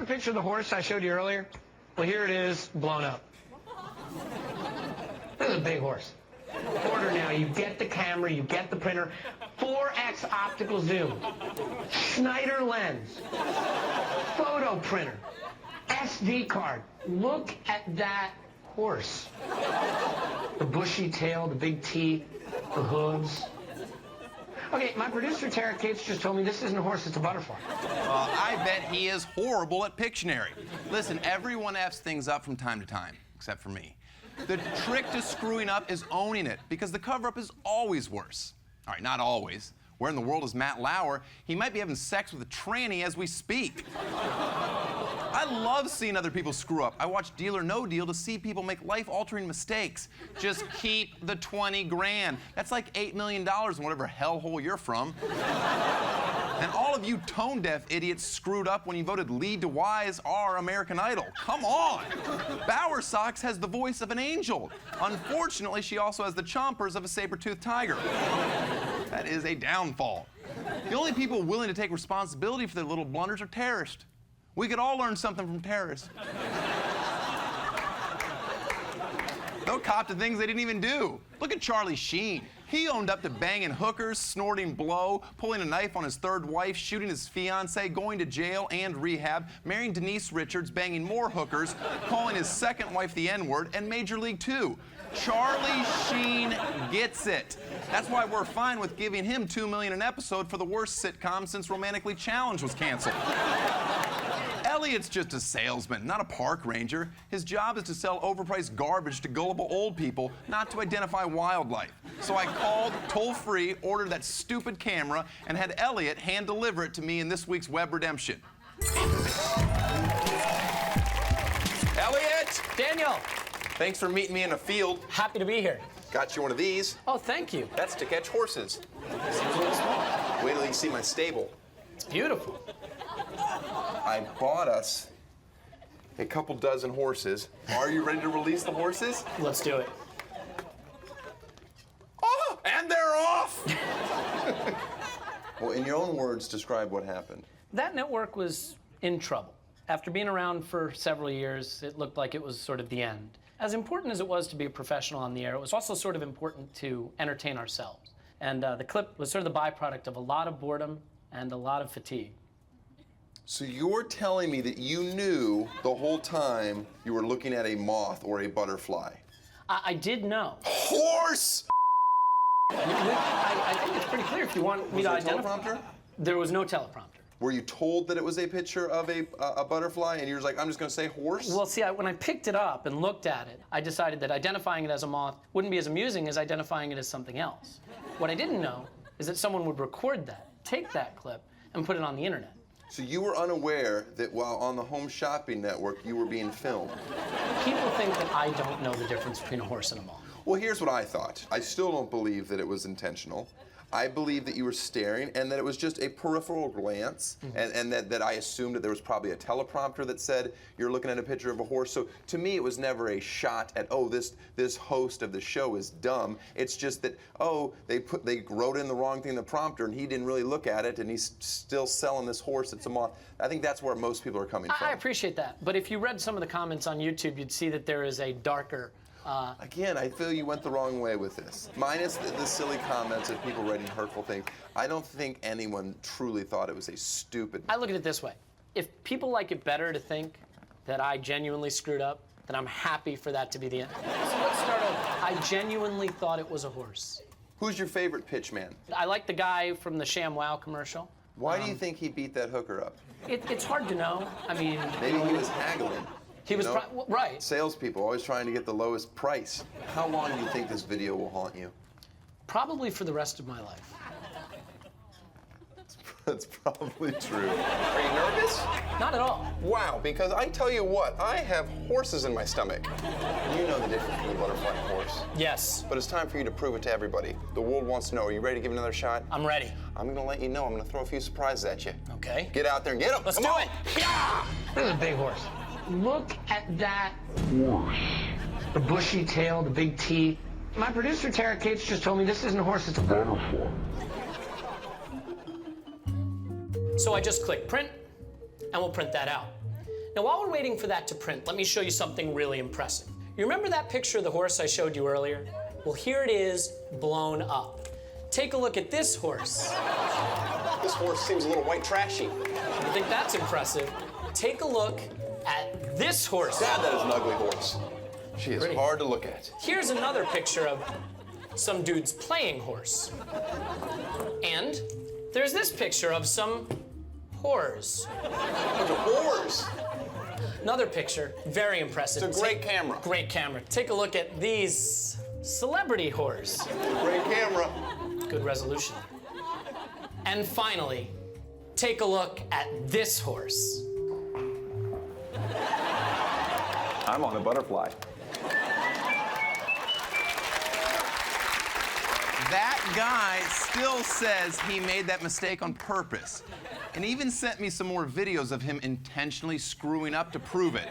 the picture of the horse I showed you earlier? Well, here it is, blown up. This is a big horse. Order now. You get the camera, you get the printer, 4x optical zoom, Schneider lens, photo printer, SD card. Look at that horse. The bushy tail, the big teeth, the hooves. Okay, my producer, Tara Cates, just told me this isn't a horse, it's a butterfly. Well, I bet he is horrible at Pictionary. Listen, everyone F's things up from time to time, except for me. The trick to screwing up is owning it, because the cover-up is always worse. All right, not always. Where in the world is Matt Lauer? He might be having sex with a tranny as we speak. I love seeing other people screw up. I watch Deal or No Deal to see people make life-altering mistakes. Just keep the 20 grand. That's like $8 million in whatever hellhole you're from. And all of you tone-deaf idiots screwed up when you voted Lee DeWyze our American Idol. Come on! Bowersox has the voice of an angel. Unfortunately, she also has the chompers of a saber-toothed tiger. That is a downfall. The only people willing to take responsibility for their little blunders are terrorists. We could all learn something from terrorists. They'll cop to things they didn't even do. Look at Charlie Sheen. He owned up to banging hookers, snorting blow, pulling a knife on his third wife, shooting his fiancée, going to jail and rehab, marrying Denise Richards, banging more hookers, calling his second wife the N-word, and Major League 2. Charlie Sheen gets it. That's why we're fine with giving him $2 million an episode for the worst sitcom since Romantically Challenged was canceled. Elliot's just a salesman, not a park ranger. His job is to sell overpriced garbage to gullible old people, not to identify wildlife. So I called toll-free, ordered that stupid camera, and had Elliot hand-deliver it to me in this week's Web Redemption. Elliot! Daniel! Thanks for meeting me in a field. Happy to be here. Got you one of these. Oh, thank you. That's to catch horses. Seems a little small. Wait till you see my stable. It's beautiful. I bought us a couple dozen horses. Are you ready to release the horses? Let's do it. Oh, and they're off! Well, in your own words, describe what happened. That network was in trouble. After being around for several years, it looked like it was sort of the end. As important as it was to be a professional on the air, it was also sort of important to entertain ourselves. And the clip was sort of the byproduct of a lot of boredom and a lot of fatigue. So you're telling me that you knew the whole time you were looking at a moth or a butterfly? I did know. Horse! I think it's pretty clear if you want me to identify. Teleprompter? There was no teleprompter. Were you told that it was a picture of a butterfly and you're just like, I'm just going to say horse? Well, see, when I picked it up and looked at it, I decided that identifying it as a moth wouldn't be as amusing as identifying it as something else. What I didn't know is that someone would record that, take that clip, and put it on the internet. So you were unaware that while on the Home Shopping Network, you were being filmed? People think that I don't know the difference between a horse and a moth. Well, here's what I thought. I still don't believe that it was intentional. I believe that you were staring and that it was just a peripheral glance, and that I assumed that there was probably a teleprompter that said you're looking at a picture of a horse. So to me, it was never a shot at, oh, this host of the show is dumb. It's just that, oh, they wrote in the wrong thing in the prompter and he didn't really look at it and he's still selling this horse that's a moth. I think that's where most people are coming from. I appreciate that. But if you read some of the comments on YouTube, you'd see that there is a darker Again, I feel you went the wrong way with this. Minus the silly comments of people writing hurtful things. I don't think anyone truly thought it was a stupid... I look at it this way. If people like it better to think that I genuinely screwed up, then I'm happy for that to be the end. So let's start over. I genuinely thought it was a horse. Who's your favorite pitch man? I like the guy from the ShamWow commercial. Why do you think he beat that hooker up? It's hard to know. I mean... Maybe he was haggling. He was right. Salespeople always trying to get the lowest price. How long do you think this video will haunt you? Probably for the rest of my life. That's probably true. Are you nervous? Not at all. Wow, because I tell you what, I have horses in my stomach. You know the difference between a butterfly and a horse. Yes. But it's time for you to prove it to everybody. The world wants to know. Are you ready to give it another shot? I'm ready. I'm going to let you know. I'm going to throw a few surprises at you. Okay. Get out there and get them. Let's do it. Yeah! This is a big horse. Look at that horse. The bushy tail, the big teeth. My producer, Tara Cates, just told me this isn't a horse, it's a butterfly. So I just click print, and we'll print that out. Now, while we're waiting for that to print, let me show you something really impressive. You remember that picture of the horse I showed you earlier? Well, here it is, blown up. Take a look at this horse. This horse seems a little white trashy. I think that's impressive. Take a look at this horse. God, that is an ugly horse. She is Pretty. hard to look at. Here's another picture of some dudes playing horse. And there's this picture of some whores. Bunch of whores. Another picture, very impressive. It's a great camera. Great camera. Take a look at these celebrity whores. Great camera. Good resolution. And finally, take a look at this horse. I'm on a butterfly. That guy still says he made that mistake on purpose, and even sent me some more videos of him intentionally screwing up to prove it.